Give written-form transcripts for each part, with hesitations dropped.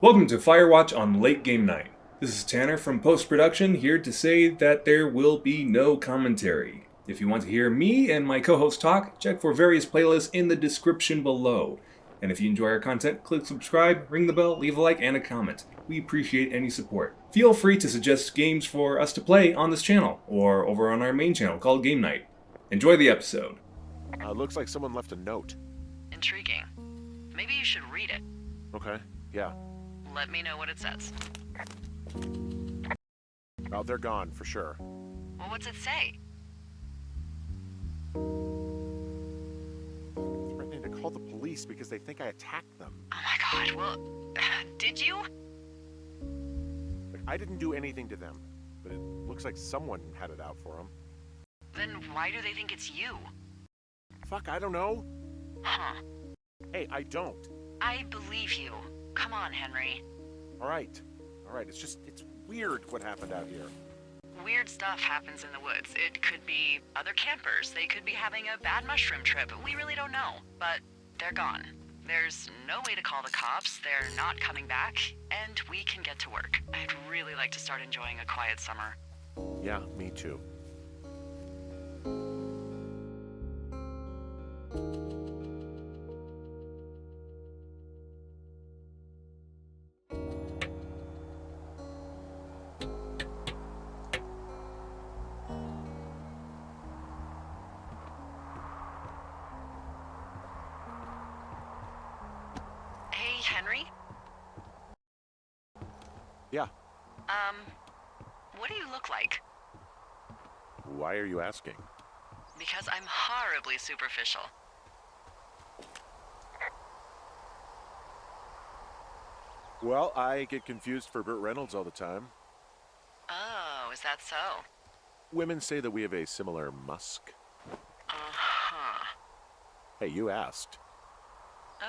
Welcome to Firewatch on Late Game Night. This is Tanner from post-production, here to say that there will be no commentary. If you want to hear me and my co-host talk, check for various playlists in the description below. And if you enjoy our content, click subscribe, ring the bell, leave a like, and a comment. We appreciate any support. Feel free to suggest games for us to play on this channel, or over on our main channel called Game Night. Enjoy the episode. Looks like someone left a note. Intriguing. Maybe you should read it. Okay, yeah. Let me know what it says. Oh, they're gone, for sure. Well, what's it say? Threatening to call the police because they think I attacked them. Oh my god, well, did you? Like, I didn't do anything to them, but it looks like someone had it out for them. Then why do they think it's you? Fuck, I don't know. Huh. Hey, I don't. I believe you. Come on, Henry. All right, it's weird what happened out here. Weird stuff happens in the woods. It could be other campers. They could be having a bad mushroom trip. We really don't know. But they're gone. There's no way to call the cops. They're not coming back. And we can get to work. I'd really like to start enjoying a quiet summer. Yeah, me too. Henry? Yeah. What do you look like? Why are you asking? Because I'm horribly superficial. Well, I get confused for Burt Reynolds all the time. Oh, is that so? Women say that we have a similar musk. Uh-huh. Hey, you asked.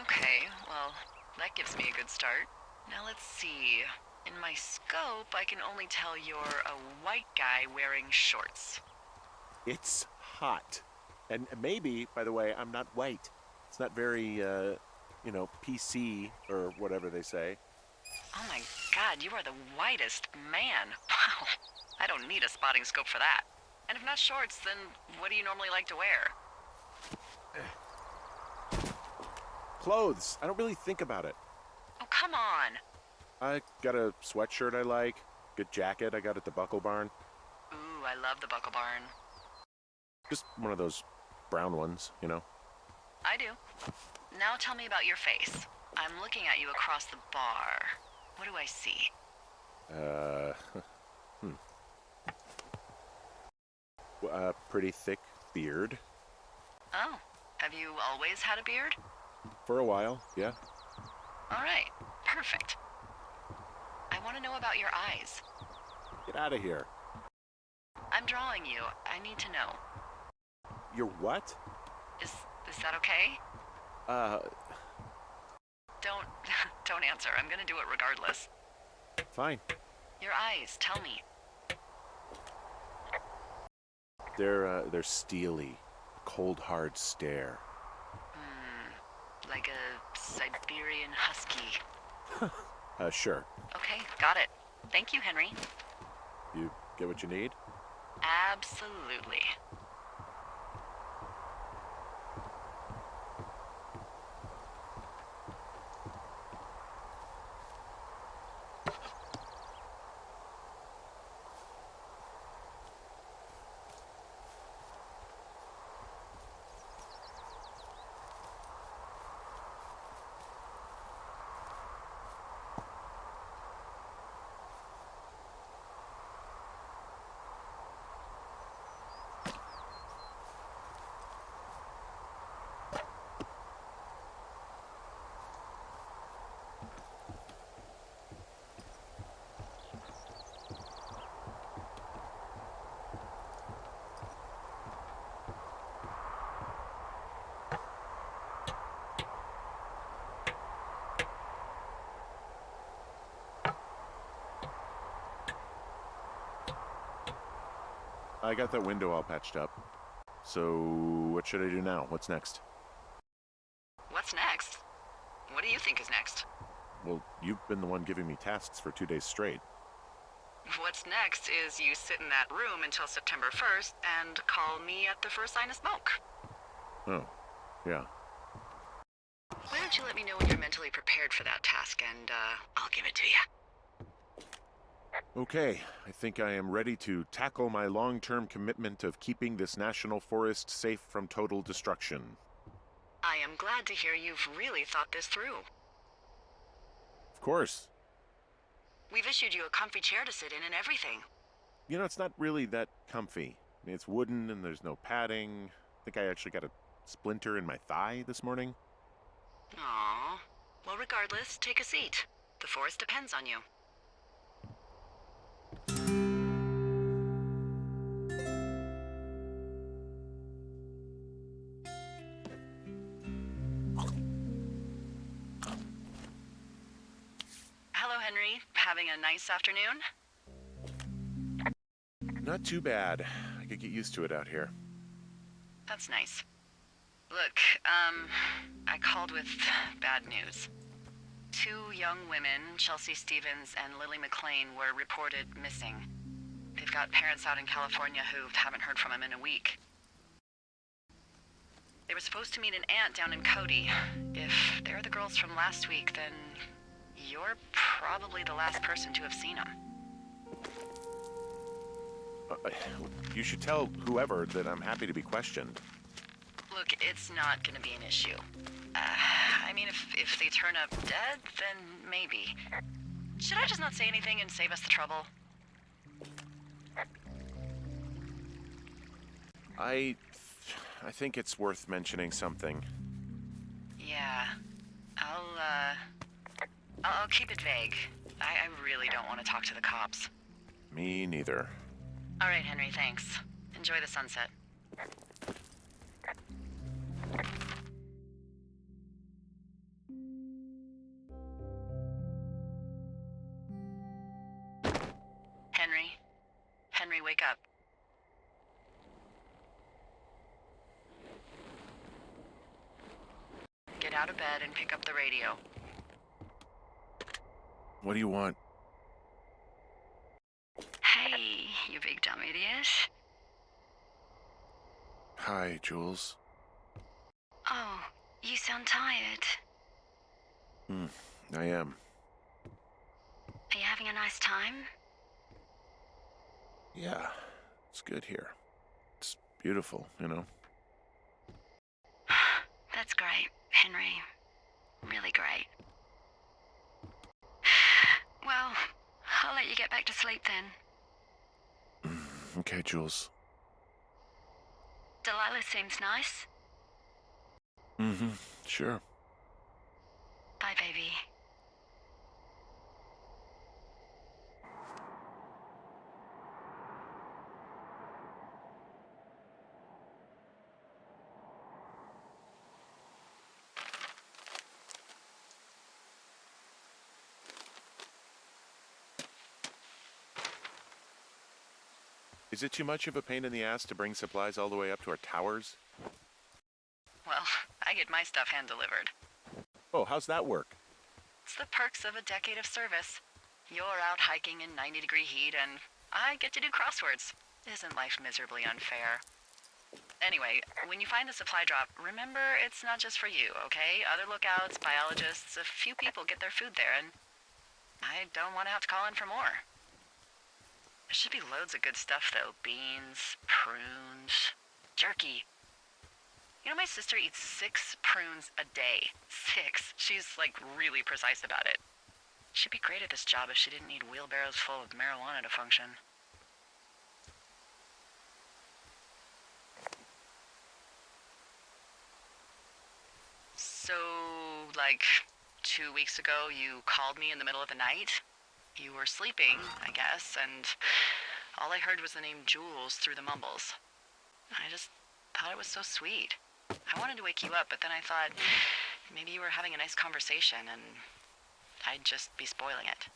Okay, well, that gives me a good start. Now let's see. In my scope, I can only tell you're a white guy wearing shorts. It's hot. And maybe, by the way, I'm not white. It's not very, PC or whatever they say. Oh my god, you are the whitest man. Wow. I don't need a spotting scope for that. And if not shorts, then what do you normally like to wear? Clothes. I don't really think about it. Oh, come on. I got a sweatshirt I like. Good jacket I got at the Buckle Barn. Ooh, I love the Buckle Barn. Just one of those brown ones, you know? I do. Now tell me about your face. I'm looking at you across the bar. What do I see? A pretty thick beard. Oh, have you always had a beard? For a while, yeah. All right, perfect. I want to know about your eyes. Get out of here. I'm drawing you. I need to know. You're what? Is that okay? Don't don't answer. I'm gonna do it regardless. Fine. Your eyes, tell me. They're steely. Cold, hard stare. Like a Siberian husky. Sure. Okay, got it. Thank you, Henry. You get what you need? Absolutely. I got that window all patched up. So, what should I do now? What's next? What's next? What do you think is next? Well, you've been the one giving me tasks for 2 days straight. What's next is you sit in that room until September 1st and call me at the first sign of smoke. Oh, yeah. Why don't you let me know when you're mentally prepared for that task, and I'll give it to you. Okay, I think I am ready to tackle my long-term commitment of keeping this national forest safe from total destruction. I am glad to hear you've really thought this through. Of course. We've issued you a comfy chair to sit in and everything. You know, it's not really that comfy. I mean, it's wooden and there's no padding. I think I actually got a splinter in my thigh this morning. Aww. Well, regardless, take a seat. The forest depends on you. Hello, Henry. Having a nice afternoon? Not too bad. I could get used to it out here. That's nice. Look, I called with bad news. 2 young women, Chelsea Stevens and Lily McLean, were reported missing. They've got parents out in California who haven't heard from them in a week. They were supposed to meet an aunt down in Cody. If they're the girls from last week, then you're probably the last person to have seen them. You should tell whoever that I'm happy to be questioned. Look, it's not gonna be an issue. I mean, if they turn up dead, then maybe. Should I just not say anything and save us the trouble? I think it's worth mentioning something. Yeah. I'll keep it vague. I really don't want to talk to the cops. Me neither. All right, Henry, thanks. Enjoy the sunset. Henry, wake up. Get out of bed and pick up the radio. What do you want? Hey, you big dumb idiot. Hi, Jules. Oh, you sound tired. I am. Are you having a nice time? Yeah, it's good here. It's beautiful, you know? That's great, Henry. Really great. Well, I'll let you get back to sleep then. Okay, Jules. Delilah seems nice. Sure. Bye, baby. Is it too much of a pain in the ass to bring supplies all the way up to our towers? Well, I get my stuff hand-delivered. Oh, how's that work? It's the perks of a decade of service. You're out hiking in 90-degree heat, and I get to do crosswords. Isn't life miserably unfair? Anyway, when you find a supply drop, remember it's not just for you, okay? Other lookouts, biologists, a few people get their food there, and I don't want to have to call in for more. There should be loads of good stuff, though. Beans, prunes, jerky. You know, my sister eats 6 prunes a day. 6. She's, like, really precise about it. She'd be great at this job if she didn't need wheelbarrows full of marijuana to function. So, like, 2 weeks ago, you called me in the middle of the night? You were sleeping, I guess, and all I heard was the name Jules through the mumbles. I just thought it was so sweet. I wanted to wake you up, but then I thought maybe you were having a nice conversation and I'd just be spoiling it.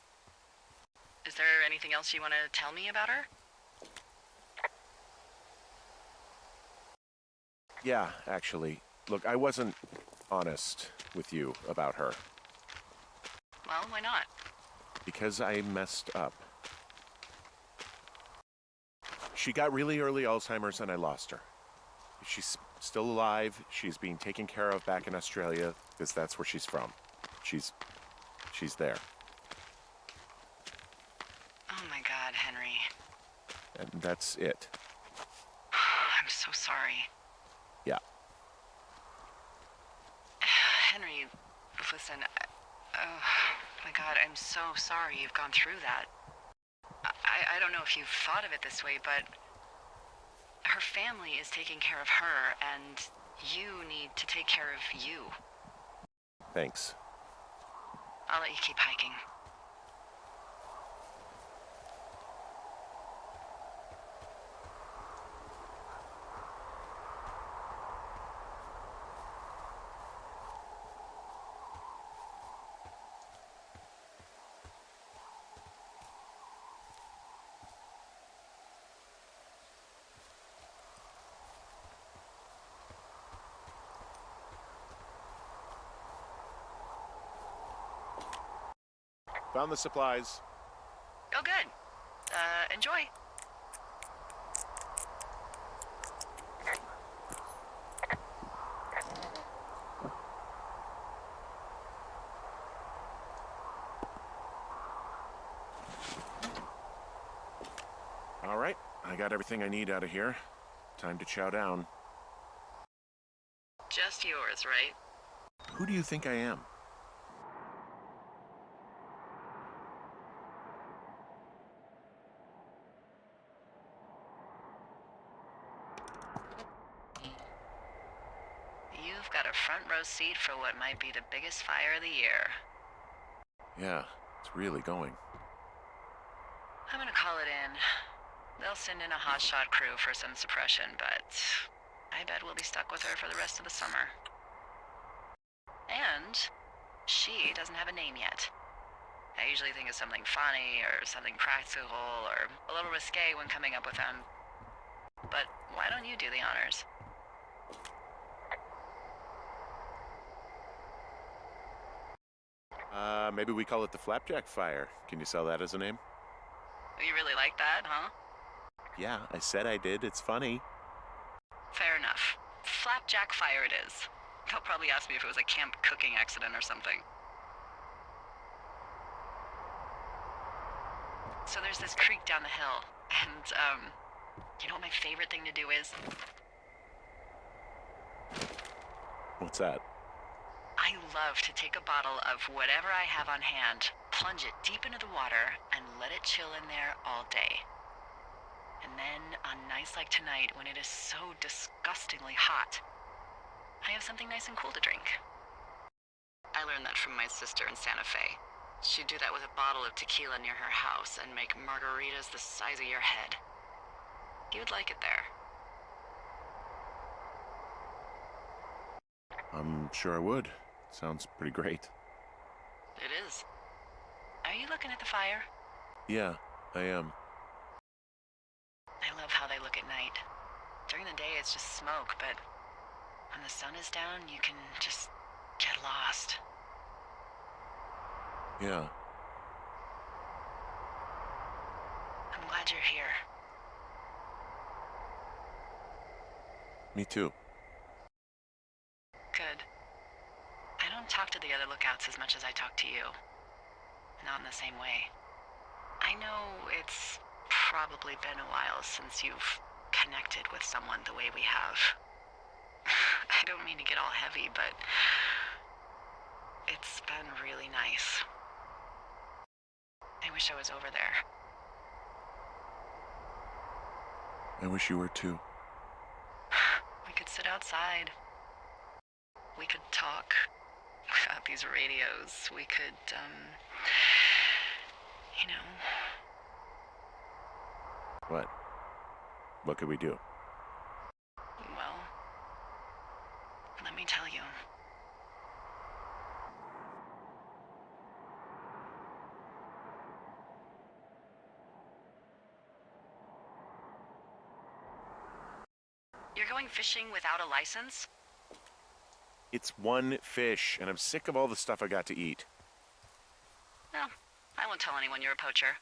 Is there anything else you want to tell me about her? Yeah, actually. Look, I wasn't honest with you about her. Well, why not? Because I messed up. She got really early Alzheimer's and I lost her. She's still alive. She's being taken care of back in Australia because that's where she's from. She's there. Oh my God, Henry. And that's it. I'm so sorry. Yeah. Henry, listen, oh my God, I'm so sorry you've gone through that. I don't know if you've thought of it this way, but her family is taking care of her, and you need to take care of you. Thanks. I'll let you keep hiking. Found the supplies. Oh, good. Enjoy. All right, I got everything I need out of here. Time to chow down. Just yours, right? Who do you think I am? You've got a front row seat for what might be the biggest fire of the year. Yeah, it's really going. I'm gonna call it in. They'll send in a hotshot crew for some suppression, but I bet we'll be stuck with her for the rest of the summer. And she doesn't have a name yet. I usually think of something funny or something practical or a little risque when coming up with them. But why don't you do the honors? Maybe we call it the Flapjack Fire. Can you sell that as a name? You really like that, huh? Yeah, I said I did. It's funny. Fair enough. Flapjack Fire it is. They'll probably ask me if it was a camp cooking accident or something. So there's this creek down the hill, and, you know what my favorite thing to do is? What's that? I love to take a bottle of whatever I have on hand, plunge it deep into the water, and let it chill in there all day. And then, on nights like tonight, when it is so disgustingly hot, I have something nice and cool to drink. I learned that from my sister in Santa Fe. She'd do that with a bottle of tequila near her house and make margaritas the size of your head. You'd like it there. I'm sure I would. Sounds pretty great. It is. Are you looking at the fire? Yeah, I am. I love how they look at night. During the day, it's just smoke, but when the sun is down, you can just get lost. Yeah. I'm glad you're here. Me too. Good. I don't talk to the other lookouts as much as I talk to you. Not in the same way. I know it's probably been a while since you've connected with someone the way we have. I don't mean to get all heavy, but it's been really nice. I wish I was over there. I wish you were too. We could sit outside. We could talk without these radios. We could, you know. What? What could we do? Well, let me tell you. You're going fishing without a license? It's one fish, and I'm sick of all the stuff I got to eat. Well, I won't tell anyone you're a poacher.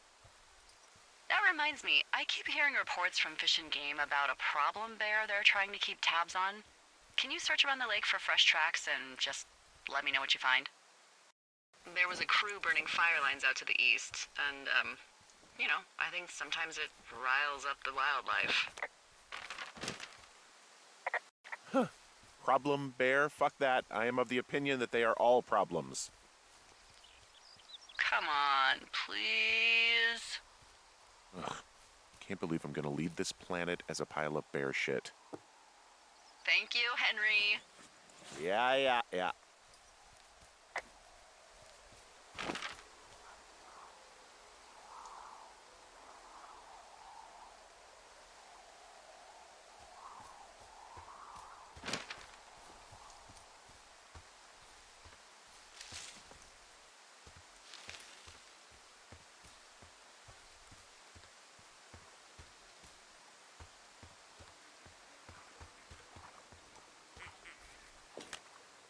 That reminds me, I keep hearing reports from Fish and Game about a problem bear they're trying to keep tabs on. Can you search around the lake for fresh tracks and just let me know what you find? There was a crew burning fire lines out to the east, and, I think sometimes it riles up the wildlife. Huh. Problem bear? Fuck that. I am of the opinion that they are all problems. Come on, please. Ugh. Can't believe I'm gonna leave this planet as a pile of bear shit. Thank you, Henry. Yeah.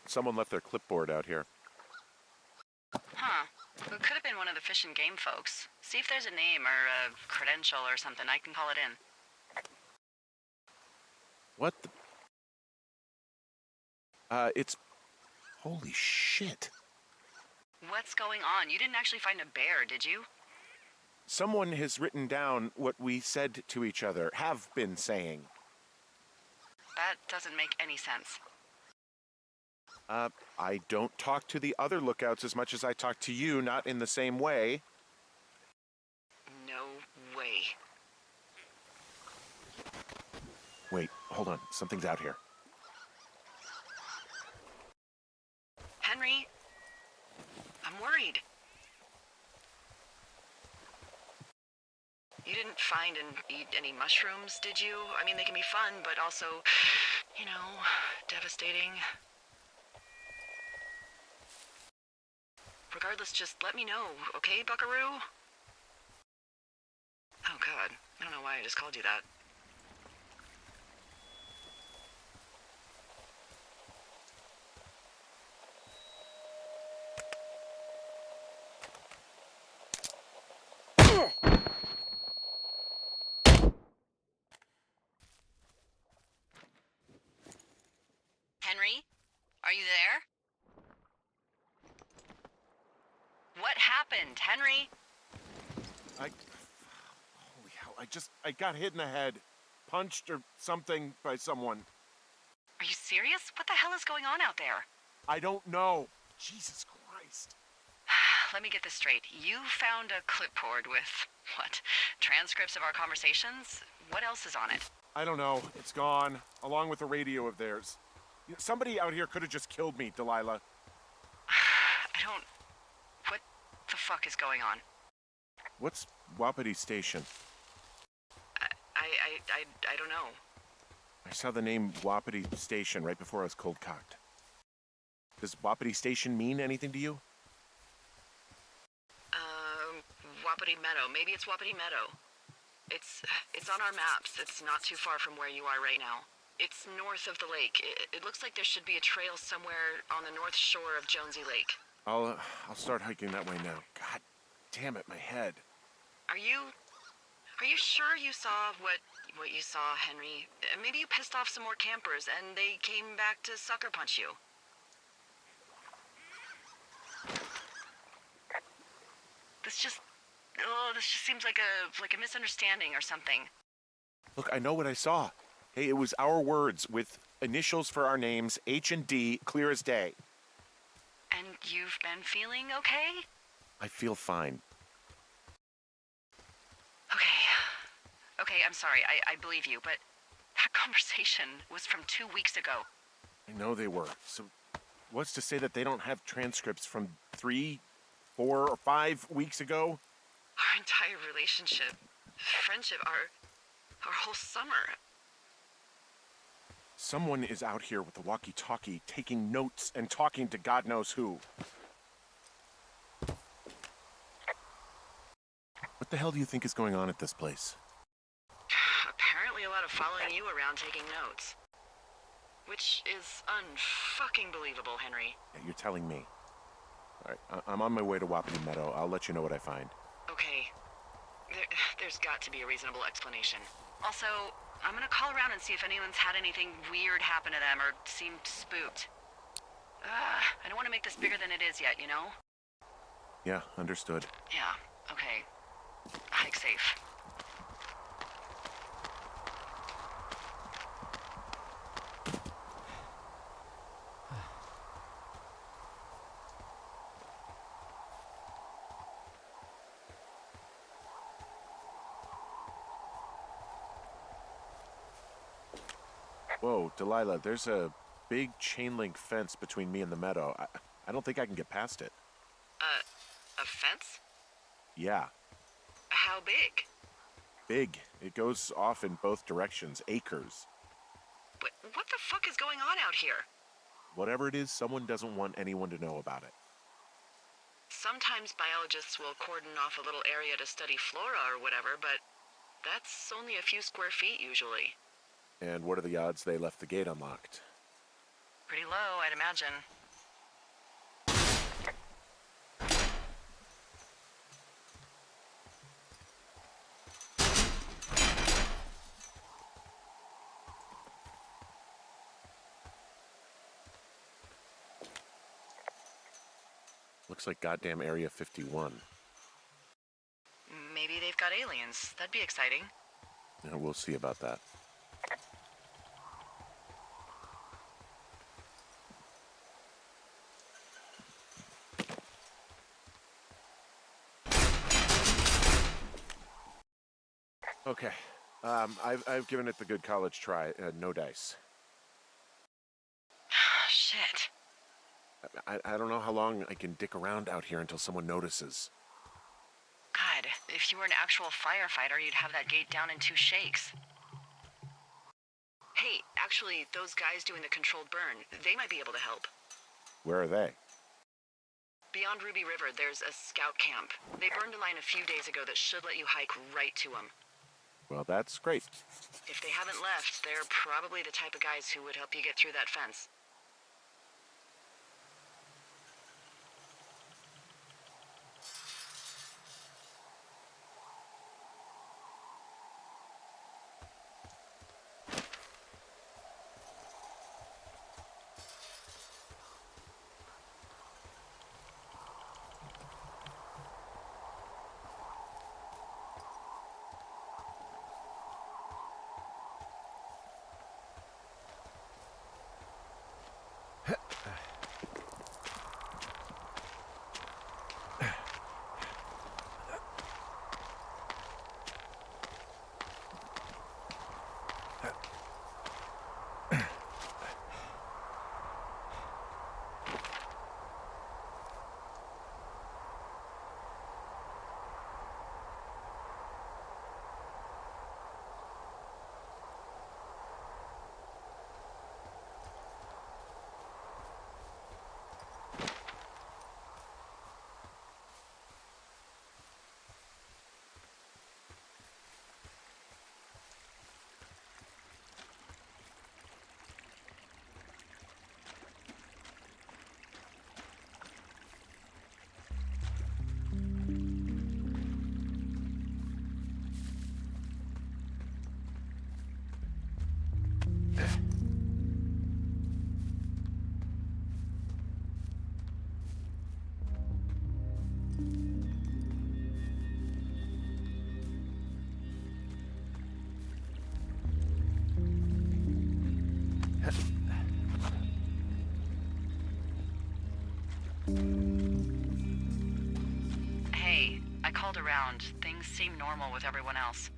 Someone left their clipboard out here. Huh. It could have been one of the Fish and Game folks. See if there's a name or a credential or something. I can call it in. What the... it's... Holy shit. What's going on? You didn't actually find a bear, did you? Someone has written down what we said to each other, have been saying. That doesn't make any sense. I don't talk to the other lookouts as much as I talk to you, not in the same way. No way. Wait, hold on. Something's out here. Henry, I'm worried. You didn't find and eat any mushrooms, did you? I mean, they can be fun, but also, devastating. Regardless, just let me know, okay, buckaroo? Oh, God. I don't know why I just called you that. Henry? Are you there? What happened, Henry? Holy hell, I got hit in the head. Punched or something by someone. Are you serious? What the hell is going on out there? I don't know. Jesus Christ. Let me get this straight. You found a clipboard with, what, transcripts of our conversations? What else is on it? I don't know. It's gone, along with the radio of theirs. Somebody out here could have just killed me, Delilah. What the fuck is going on? What's Wapiti Station? I don't know. I saw the name Wapiti Station right before I was cold-cocked. Does Wapiti Station mean anything to you? Wapiti Meadow. Maybe it's Wapiti Meadow. It's on our maps. It's not too far from where you are right now. It's north of the lake. It looks like there should be a trail somewhere on the north shore of Jonesy Lake. I'll start hiking that way now. God damn it, my head. Are you sure you saw what you saw, Henry? Maybe you pissed off some more campers and they came back to sucker punch you. This just seems like a misunderstanding or something. Look, I know what I saw. Hey, it was our words with initials for our names, H and D, clear as day. And you've been feeling okay? I feel fine. Okay, I'm sorry, I believe you, but that conversation was from 2 weeks ago. I know they were. So what's to say that they don't have transcripts from 3, 4, or 5 weeks ago? Our entire relationship, friendship, our whole summer. Someone is out here with a walkie-talkie taking notes and talking to God knows who. What the hell do you think is going on at this place? Apparently a lot of following you around taking notes. Which is unfucking believable, Henry. Yeah, you're telling me. All right, I'm on my way to Wapiti Meadow. I'll let you know what I find. Okay. There's got to be a reasonable explanation. Also, I'm gonna call around and see if anyone's had anything weird happen to them or seemed spooked. I don't want to make this bigger than it is yet, you know? Yeah, understood. Yeah, okay. Hike safe. Whoa, Delilah, there's a big chain link fence between me and the meadow. I don't think I can get past it. A fence? Yeah, How big? big. It goes off in both directions, acres. What the fuck is going on out here? Whatever it is, someone doesn't want anyone to know about it. Sometimes biologists will cordon off a little area to study flora or whatever, but that's only a few square feet usually. And what are the odds they left the gate unlocked? Pretty low, I'd imagine. Looks like goddamn Area 51. Maybe they've got aliens. That'd be exciting. Yeah, we'll see about that. Okay. I've given it the good college try. No dice. Shit. I don't know how long I can dick around out here until someone notices. God, if you were an actual firefighter, you'd have that gate down in 2 shakes. Hey, actually, those guys doing the controlled burn, they might be able to help. Where are they? Beyond Ruby River, there's a scout camp. They burned a line a few days ago that should let you hike right to them. Well, that's great. If they haven't left, they're probably the type of guys who would help you get through that fence. Hey, I called around. Things seem normal with everyone else.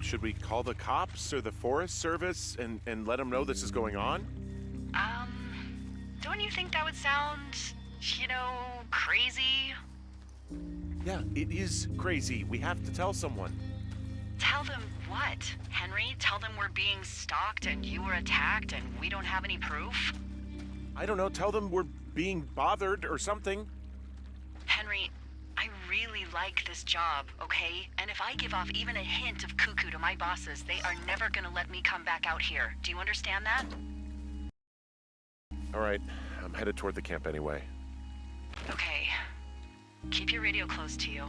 Should we call the cops or the Forest Service and let them know this is going on? Don't you think that would sound, crazy? Yeah, it is crazy. We have to tell someone. Tell them what, Henry? Tell them we're being stalked and you were attacked and we don't have any proof? I don't know. Tell them we're being bothered or something. Henry, I really like this job, okay? And if I give off even a hint of cuckoo to my bosses, they are never gonna let me come back out here. Do you understand that? All right, I'm headed toward the camp anyway. Okay. Keep your radio close to you.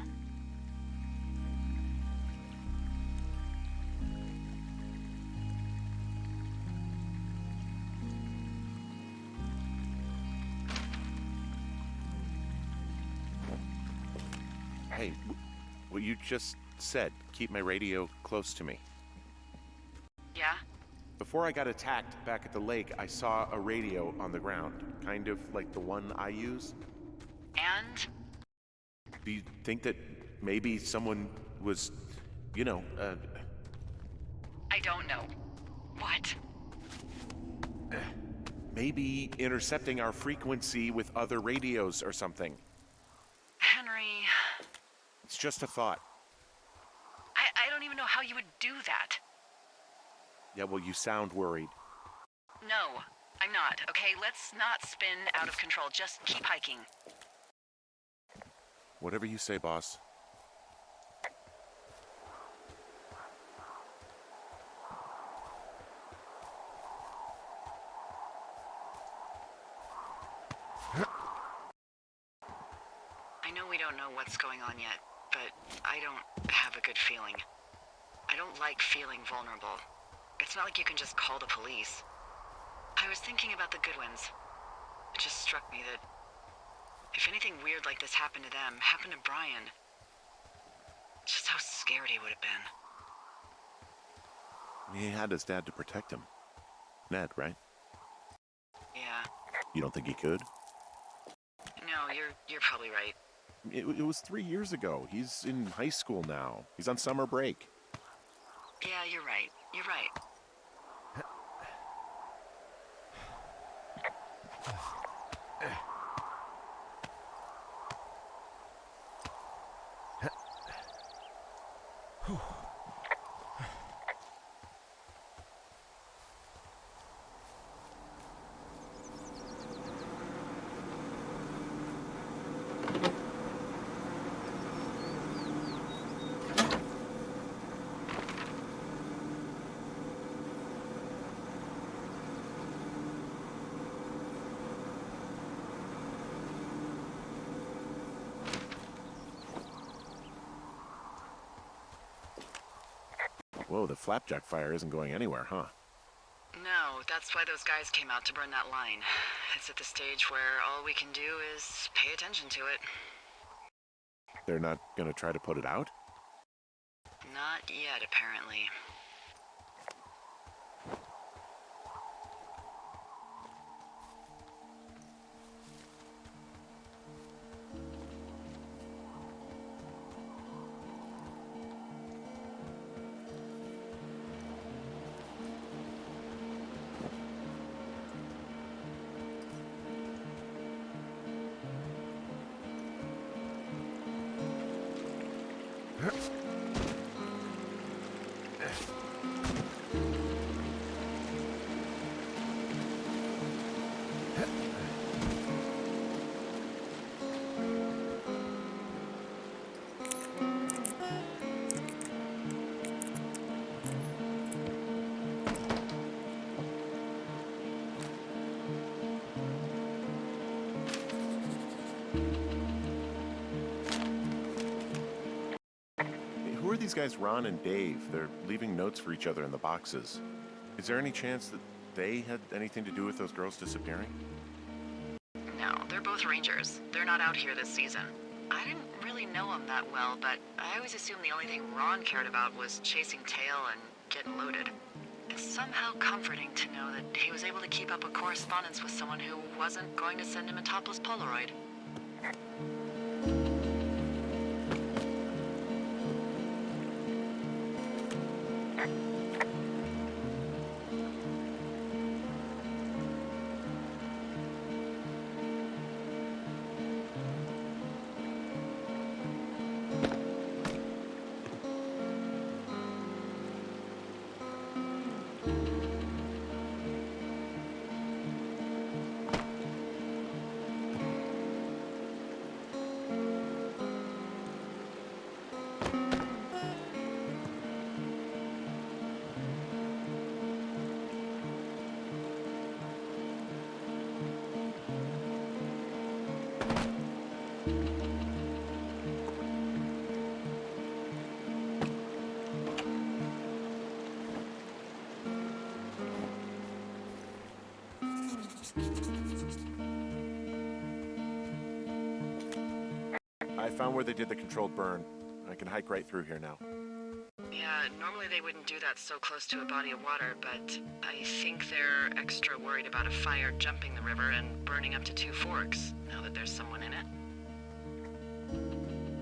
Hey, what you just said, keep my radio close to me. Yeah? Before I got attacked back at the lake, I saw a radio on the ground, kind of like the one I use. And? Do you think that maybe someone was, I don't know. What? maybe intercepting our frequency with other radios or something? Henry... It's just a thought. I don't even know how you would do that. Yeah, well, you sound worried. No, I'm not, okay? Let's not spin out of control. Just keep hiking. Whatever you say, boss. I know we don't know what's going on yet, but I don't have a good feeling. I don't like feeling vulnerable. It's not like you can just call the police. I was thinking about the Goodwins. It just struck me that if anything weird like this happened to them, happened to Brian, just how scared he would have been. He had his dad to protect him. Ned, right? Yeah. You don't think he could? No, you're probably right. It was 3 years ago. He's in high school now. He's on summer break. Yeah, you're right. You're right. Whoa, the flapjack fire isn't going anywhere, huh? No, that's why those guys came out to burn that line. It's at the stage where all we can do is pay attention to it. They're not gonna try to put it out? Not yet, apparently. Who are these guys, Ron and Dave? They're leaving notes for each other in the boxes. Is there any chance that they had anything to do with those girls disappearing? No, they're both rangers. They're not out here this season. I didn't really know them that well, but I always assumed the only thing Ron cared about was chasing tail and getting loaded. It's somehow comforting to know that he was able to keep up a correspondence with someone who wasn't going to send him a topless Polaroid. I found where they did the controlled burn. I can hike right through here now. Yeah, normally they wouldn't do that so close to a body of water, but I think they're extra worried about a fire jumping the river and burning up to 2 forks, now that there's someone in it.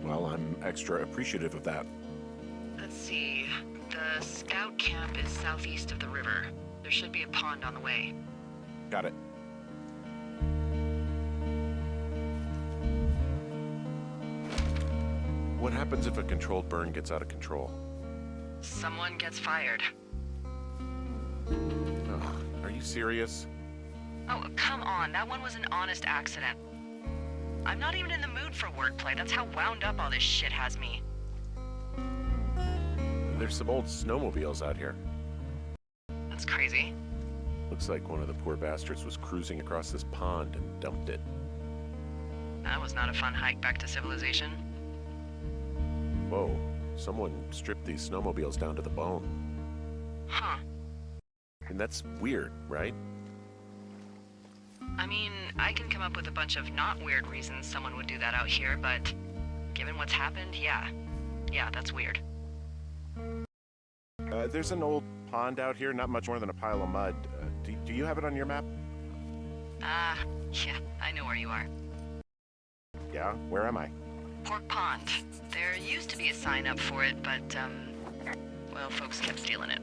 Well, I'm extra appreciative of that. Let's see. The scout camp is southeast of the river. There should be a pond on the way. Got it. What happens if a controlled burn gets out of control? Someone gets fired. Ugh, are you serious? Oh, come on. That one was an honest accident. I'm not even in the mood for wordplay. That's how wound up all this shit has me. There's some old snowmobiles out here. That's crazy. Looks like one of the poor bastards was cruising across this pond and dumped it. That was not a fun hike back to civilization. Whoa, someone stripped these snowmobiles down to the bone. Huh. And that's weird, right? I mean, I can come up with a bunch of not weird reasons someone would do that out here, but given what's happened, yeah. Yeah, that's weird. There's an old pond out here, not much more than a pile of mud. Do you have it on your map? Yeah, I know where you are. Yeah, where am I? Pork Pond. There used to be a sign up for it, but, well, folks kept stealing it.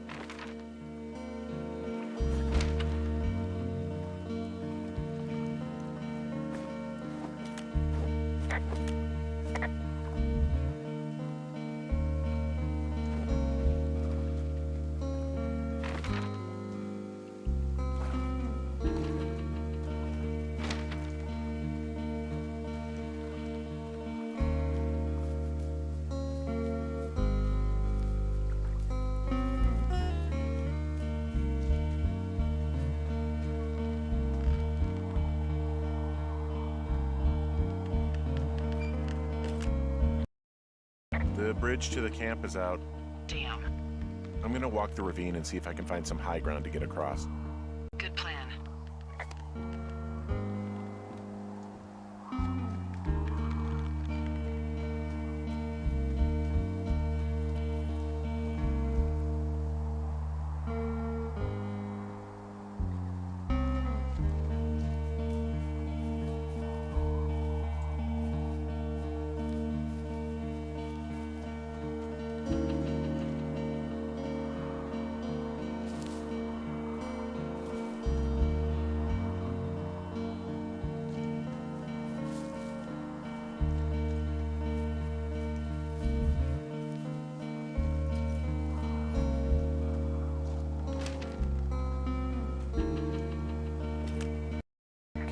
The bridge to the camp is out. Damn. I'm gonna walk the ravine and see if I can find some high ground to get across. Good plan.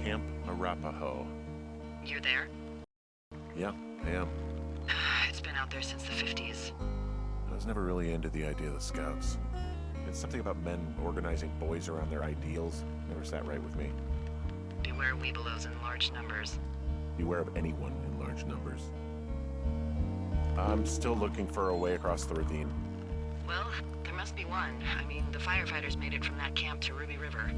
Camp Arapaho. You're there? Yeah, I am. It's been out there since the 50s. I was never really into the idea of the Scouts. It's something about men organizing boys around their ideals. Never sat right with me. Beware weebelows in large numbers. Beware of anyone in large numbers. I'm still looking for a way across the ravine. Well, there must be one. I mean, the firefighters made it from that camp to Ruby River.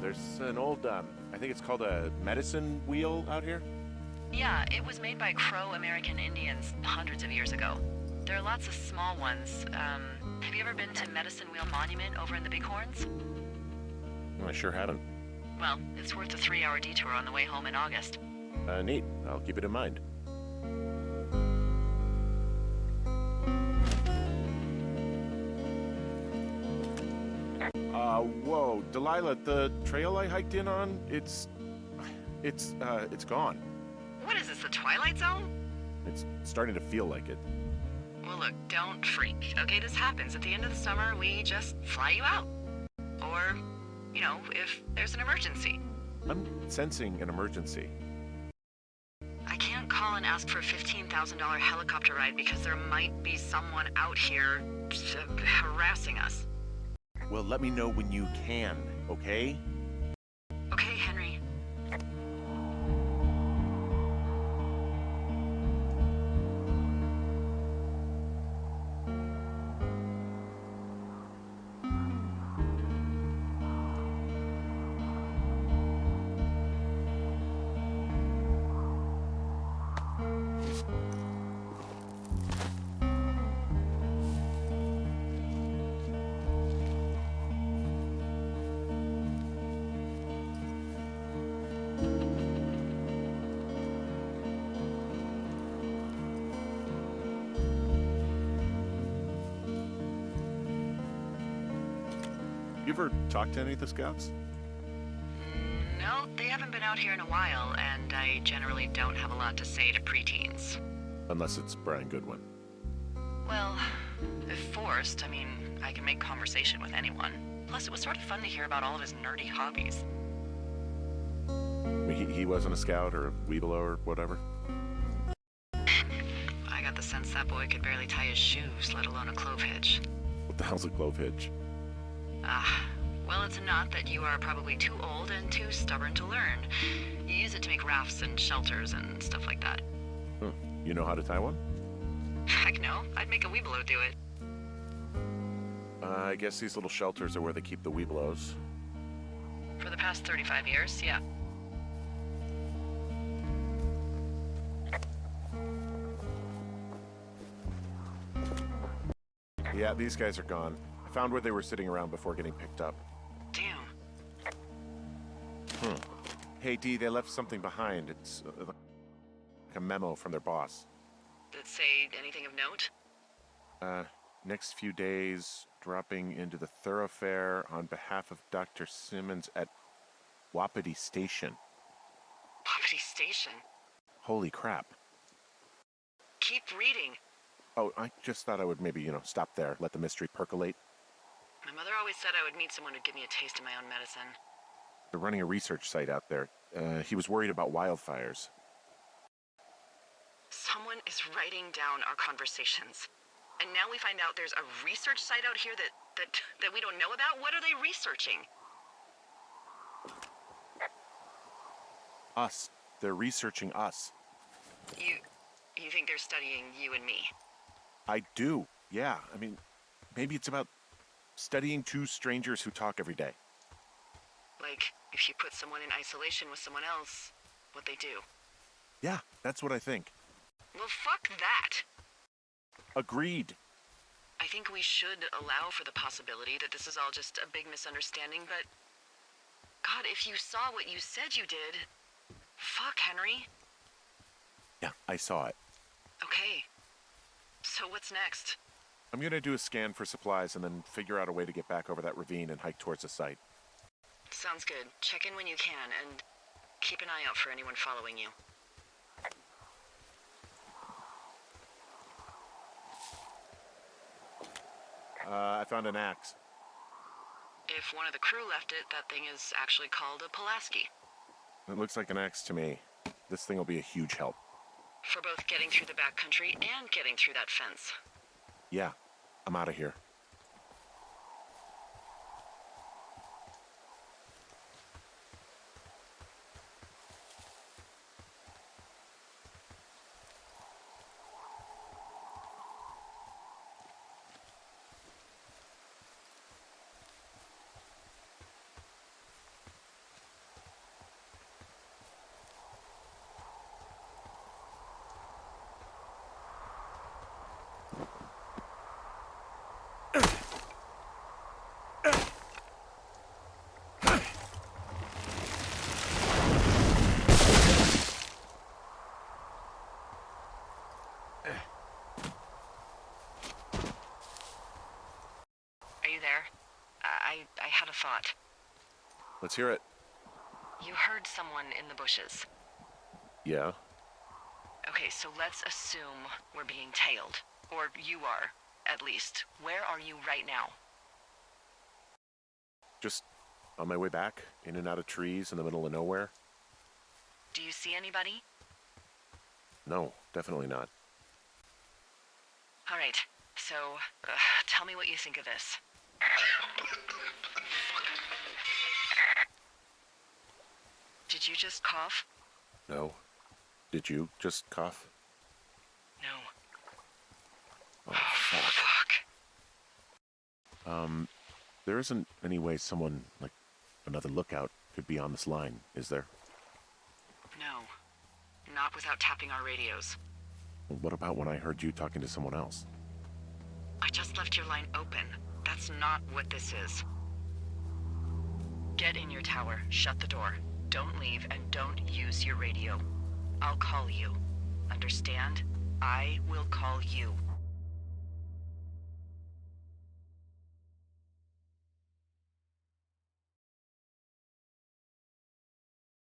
There's an old, I think it's called a medicine wheel out here. Yeah, it was made by Crow American Indians hundreds of years ago. There are lots of small ones. Have you ever been to Medicine Wheel Monument over in the Bighorns? I sure haven't. Well, it's worth a 3-hour detour on the way home in August. Neat. I'll keep it in mind. Whoa, Delilah, the trail I hiked in on, it's gone. What is this, the Twilight Zone? It's starting to feel like it. Well, look, don't freak. Okay, this happens. At the end of the summer, we just fly you out. Or, if there's an emergency. I'm sensing an emergency. I can't call and ask for a $15,000 helicopter ride because there might be someone out here harassing us. Well, let me know when you can, okay? Okay, Henry. You ever talked to any of the scouts? No, they haven't been out here in a while, and I generally don't have a lot to say to preteens. Unless it's Brian Goodwin. Well, if forced, I can make conversation with anyone. Plus, it was sort of fun to hear about all of his nerdy hobbies. He wasn't a scout or a Weeblo or whatever? I got the sense that boy could barely tie his shoes, let alone a clove hitch. What the hell's a clove hitch? Well, it's a knot that you are probably too old and too stubborn to learn. You use it to make rafts and shelters and stuff like that. You know how to tie one? Heck no, I'd make a Weeblo do it. I guess these little shelters are where they keep the Weeblos. For the past 35 years, yeah. Yeah, these guys are gone. I found where they were sitting around before getting picked up. Damn. Hey, Dee, they left something behind. It's like a memo from their boss. Did it say anything of note? Next few days, dropping into the thoroughfare on behalf of Dr. Simmons at Wapiti Station. Wapiti Station? Holy crap. Keep reading. Oh, I just thought I would maybe, stop there, let the mystery percolate. My mother always said I would meet someone who'd give me a taste of my own medicine. They're running a research site out there. He was worried about wildfires. Someone is writing down our conversations. And now we find out there's a research site out here that we don't know about? What are they researching? Us. They're researching us. You think they're studying you and me? I do, yeah. Maybe it's about studying two strangers who talk every day. Like, if you put someone in isolation with someone else, what they do. Yeah, that's what I think. Well, fuck that. Agreed. I think we should allow for the possibility that this is all just a big misunderstanding, but... God, if you saw what you said you did... Fuck, Henry. Yeah, I saw it. Okay. So what's next? I'm gonna do a scan for supplies and then figure out a way to get back over that ravine and hike towards the site. Sounds good. Check in when you can, and keep an eye out for anyone following you. I found an axe. If one of the crew left it, that thing is actually called a Pulaski. It looks like an axe to me. This thing will be a huge help. For both getting through the backcountry and getting through that fence. Yeah, I'm out of here. I had a thought. Let's hear it. You heard someone in the bushes. Yeah? Okay, so let's assume we're being tailed. Or you are, at least. Where are you right now? Just on my way back, in and out of trees in the middle of nowhere. Do you see anybody? No, definitely not. All right, so tell me what you think of this. Did you just cough? No. Did you just cough? No. Oh, fuck. There isn't any way someone, like another lookout, could be on this line, is there? No. Not without tapping our radios. Well, what about when I heard you talking to someone else? I just left your line open. That's not what this is. Get in your tower, shut the door. Don't leave, and don't use your radio. I'll call you. Understand? I will call you.